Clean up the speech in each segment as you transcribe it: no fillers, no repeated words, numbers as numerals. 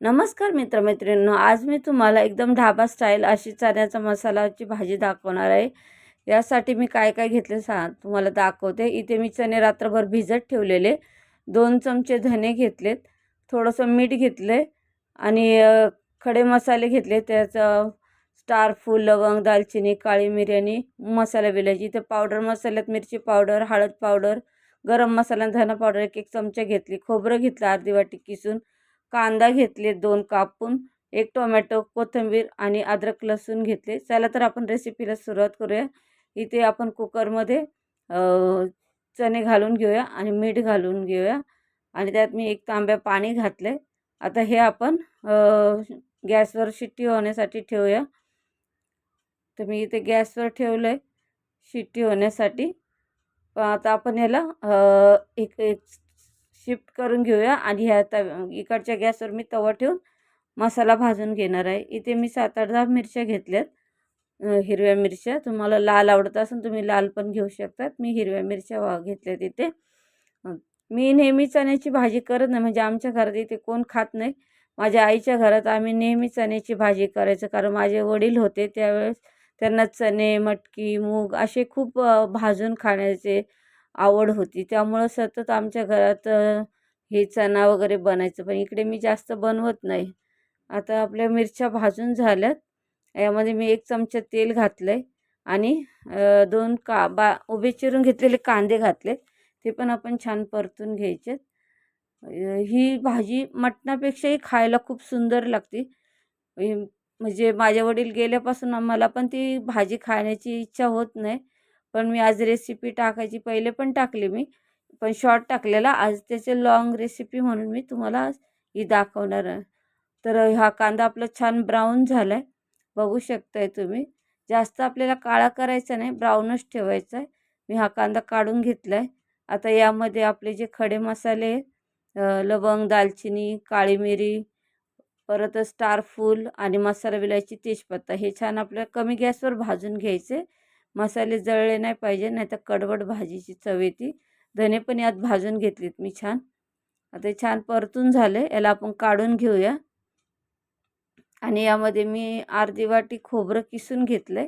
नमस्कार मित्रमैत्रिणींनो, आज मी तुम्हाला एकदम ढाबा स्टाईल अशी चण्याचा मसालाची भाजी दाखवणार आहे. यासाठी मी काय काय घेतले तुम्हाला दाखवते. इथे मी चणे रात्रभर भिजत ठेवलेले, 2 चमचे धने घेतलेत, थोडंसं मीठ घेतले आणि खडे मसाले घेतले. त्याचं स्टार फूल, लवंग, दालचिनी, काळी मिरी आणि मसाला विलायची. इथे पावडर मसाल्यात मिरची पावडर, हळद पावडर, गरम मसाला, धना पावडर 1-1 चमचा घेतली. खोबरं घेतलं अर्धी वाटी किसून, कांदा घेतले 2 कापून, 1 टोमॅटो, कोथिंबीर आणि अद्रक लसूण घेतले. चला तर आपण रेसिपीला सुरुवात करूया. इथे आपण कुकरमध्ये चणे घालून घेऊया आणि मीठ घालून घेऊया आणि त्यात मी 1 तांब्या पाणी घातले. आता हे आपण गॅसवर शिट्टी होण्यासाठी ठेवूया. तर मी इथे गॅसवर ठेवलंय शिट्टी होण्यासाठी. आता आपण ह्याला एक एक शिफ्ट करून घेऊया आणि ह्या इकडच्या गॅसवर मी तवा ठेवून मसाला भाजून घेणार आहे. इथे मी 7-8 मिरच्या घेतल्यात, हिरव्या मिरच्या. तुम्हाला लाल आवडत असेल तुम्ही लाल पण घेऊ शकतात. मी हिरव्या मिरच्या घेतल्यात इथे. मी नेहमी चण्याची भाजी करत नाही, म्हणजे आमच्या घरात इथे कोण खात नाही. माझ्या आईच्या घरात आम्ही नेहमी चण्याची भाजी करायचं, कारण माझे वडील होते त्यावेळेस त्यांना चणे, मटकी, मूग असे खूप भाजून खाण्याचे आवड होती. त्यामुळं सतत आमच्या घरात हे चणा वगैरे बनायचं, पण इकडे मी जास्त बनवत नाही. आता आपल्या मिरच्या भाजून झाल्यात. यामध्ये मी 1 चमचा तेल घातलंय आणि 2 उभे चिरून घेतलेले कांदे घातले. ते पण आपण छान परतून घ्यायचे. ही भाजी मटणापेक्षाही खायला खूप सुंदर लागते. म्हणजे माझे वडील गेल्यापासून मला पण ती भाजी खाण्याची इच्छा होत नाही. पण मी आज रेसिपी टाकायची, पहिले पण टाकली मी, पण शॉर्ट टाकलेला. आज त्याचे लॉंग रेसिपी म्हणून मी तुम्हाला ही दाखवणार आहे. तर हा कांदा आपला छान ब्राऊन झाला आहे, बघू शकताय तुम्ही. जास्त आपल्याला काळा करायचा नाही, ब्राऊनच ठेवायचा आहे. मी हा कांदा काढून घेतला आहे. आता यामध्ये आपले जे खडे मसाले, लवंग, दालचिनी, काळी मिरी, परत स्टार फूल आणि मसाला विलायची, तेजपत्ता हे छान आपल्याला कमी गॅसवर भाजून घ्यायचे. मसाले जळले नाही पाहिजे, नाहीतर कडवट भाजीची चव येते. धने पण यात भाजून घेतलीत मी छान. आता हे छान परतून झाले, याला आपण काढून घेऊया. आणि यामध्ये मी अर्धी वाटी खोबरं किसून घेतलंय,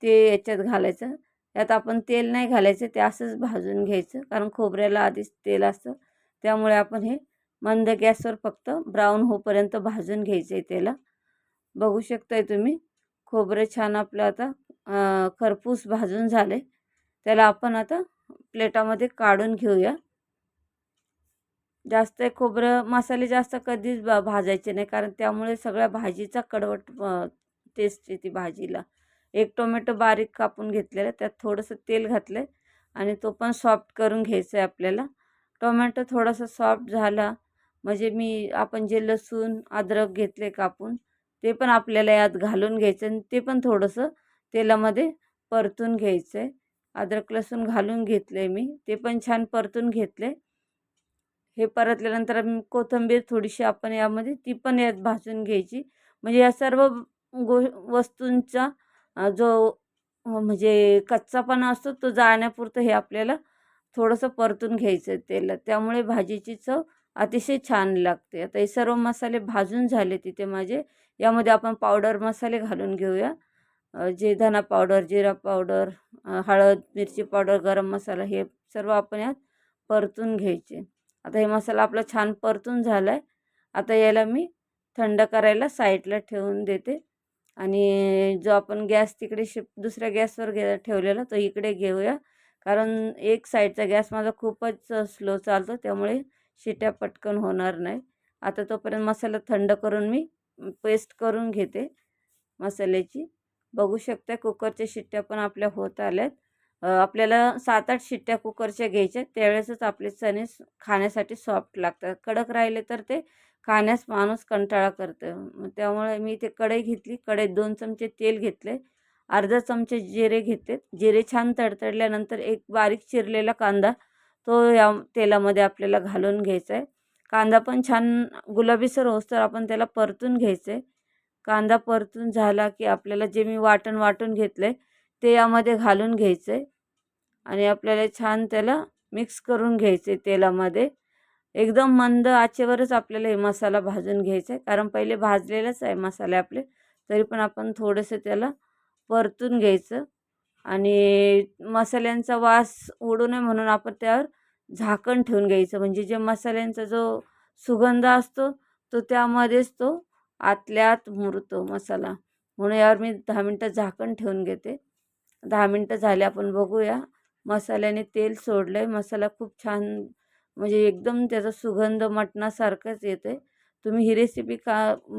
ते याच्यात घालायचं. त्यात आपण तेल नाही घालायचं, ते असंच भाजून घ्यायचं, कारण खोबऱ्याला आधीच तेल असतं. त्यामुळे आपण हे मंद गॅसवर फक्त ब्राऊन होईपर्यंत भाजून घ्यायचं आहे त्याला. बघू शकताय तुम्ही खोबरं छान आपलं आता खरपूस भाजून झाले. त्याला आपण आता प्लेटामध्ये काढून घेऊया. जास्त खोबरं मसाले जास्त कधीच भाजायचे नाही, कारण त्यामुळे सगळ्या भाजीचा कडवट टेस्ट येते भाजीला. 1 टोमॅटो बारीक कापून घेतलेला, त्यात थोडंसं तेल घातलं आणि तो पण सॉफ्ट करून घ्यायचा आहे आपल्याला. टोमॅटो थोडासा सॉफ्ट झाला म्हणजे आपण जे लसूण अद्रक घेतले कापून, ते पण आपल्याला यात घालून घ्यायचं आणि ते पण थोडंसं तेलामध्ये परतून घ्यायचं आहे. अद्रक लसूण घालून घेतले मी, ते पण छान परतून घेतले. हे परतल्यानंतर कोथिंबीर थोडीशी आपण यामध्ये ती पण यात भाजून घ्यायची. म्हणजे या सर्व वस्तूंचा जो म्हणजे कच्चापणा असतो तो जाण्यापुरतं हे आपल्याला थोडंसं परतून घ्यायचं तेलात. त्यामुळे भाजीची चव अतिशय छान लागते. आता हे सर्व मसाले भाजून झाले तिथे माझे. यामध्ये आपण पावडर मसाले घालून घेऊया. जे धना पावडर, जिरा पावडर, हळद, मिरची पावडर, गरम मसाला हे सर्व आपण यात परतून घ्यायचे. आता हे मसाला आपला छान परतून झाला आहे. आता याला मी थंड करायला साईडला ठेवून देते आणि जो आपण गॅस तिकडे दुसऱ्या गॅसवर ठेवलेला तो इकडे घेऊया, कारण एक साईडचा गॅस माझा खूपच स्लो चालतो, त्यामुळे शिट्या पटकन होणार नाही. आता तोपर्यंत मसाला थंड करून मी पेस्ट करून घेते मसाल्याची. बघू शकता कुकरच्या शिट्ट्या पण आपल्या होत आल्यात. आपल्याला 7-8 शिट्ट्या कुकरच्या घ्यायच्या, त्यावेळेसच आपले चणे खाण्यासाठी सॉफ्ट लागतात. कडक राहिले तर ते खाण्यास माणूस कंटाळा करतं. मग त्यामुळे मी इथे कढई घेतली. कढईत 2 चमचे तेल घेतले, अर्धा चमचे जिरे घेतले. जिरे छान तडतडल्यानंतर एक बारीक चिरलेला कांदा तो या तेलामध्ये आपल्याला घालून घ्यायचा आहे. कांदा पण छान गुलाबीसर होईस्तोवर आपण त्याला परतून घ्यायचं आहे. कांदा परतून झाला की आपल्याला जे मी वाटून घेतलं ते यामध्ये घालून घ्यायचं आहे आणि आपल्याला छान त्याला मिक्स करून घ्यायचे तेलामध्ये. एकदम मंद आचेवरच आपल्याला हे मसाला भाजून घ्यायचा आहे, कारण पहिले भाजलेलेच आहे मसाले आपले. तरी पण आपण थोडंसं त्याला परतून घ्यायचं आणि मसाल्यांचा वास उडू नये म्हणून आपण त्यावर झाकण ठेवून घ्यायचं. म्हणजे जे मसाल्यांचा जो सुगंध असतो तो त्यामध्येच तो आतल्या आत मुरतो मसाला. म्हणून यावर मी 10 मिनटं झाकण ठेवून घेते. 10 मिनटं झाले, आपण बघूया. मसाल्याने तेल सोडलंय. मसाला खूप छान, म्हणजे एकदम त्याचा सुगंध मटणासारखाच येतोय. तुम्ही ही रेसिपी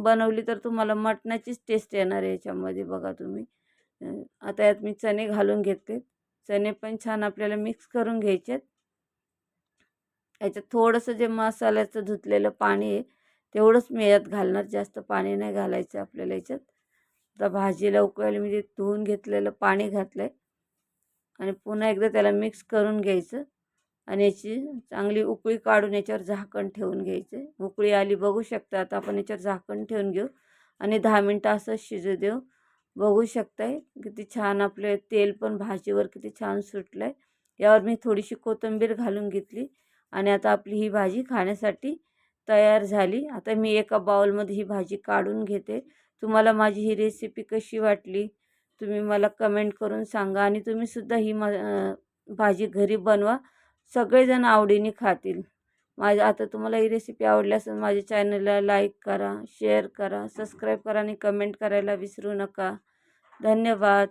बनवली तर तुम्हाला मटणाचीच टेस्ट येणार आहे याच्यामध्ये. बघा तुम्ही. आता यात मी चणे घालून घेते. चणे पण छान आपल्याला मिक्स करून घ्यायचे आहेत. याच्यात थोडंसं जे मसाल्याचं धुतलेलं पाणी आहे तेवढंच मी यात घालणार, जास्त पाणी नाही घालायचं आपल्याला याच्यात. आता भाजीला उकळायला मी जे धुवून घेतलेलं पाणी घातलं आहे आणि पुन्हा एकदा त्याला मिक्स करून घ्यायचं आणि याची चांगली उकळी काढून याच्यावर झाकण ठेवून घ्यायचं. उकळी आली बघू शकता. आता आपण याच्यावर झाकण ठेवून घेऊ आणि 10 मिनटं असं शिजू देऊ. बघू शकताय किती छान आपले तेल पण भाजीवर किती छान सुटलं आहे. यावर मी थोडीशी कोथिंबीर घालून घेतली आणि आता आपली ही भाजी खाण्यासाठी तयार झाली. आता मी एका बाउलमध्ये ही भाजी काढून घेते. तुम्हाला माझी ही रेसिपी कशी वाटली तुम्ही मला कमेंट करून सांगा आणि तुम्हीसुद्धा ही भाजी घरी बनवा. सगळेजण आवडीने खातील. आता तुम्हाला ही रेसिपी आवडली असेल माझ्या चॅनलला लाईक करा, शेअर करा, सबस्क्राईब करा आणि कमेंट करायला विसरू नका. धन्यवाद.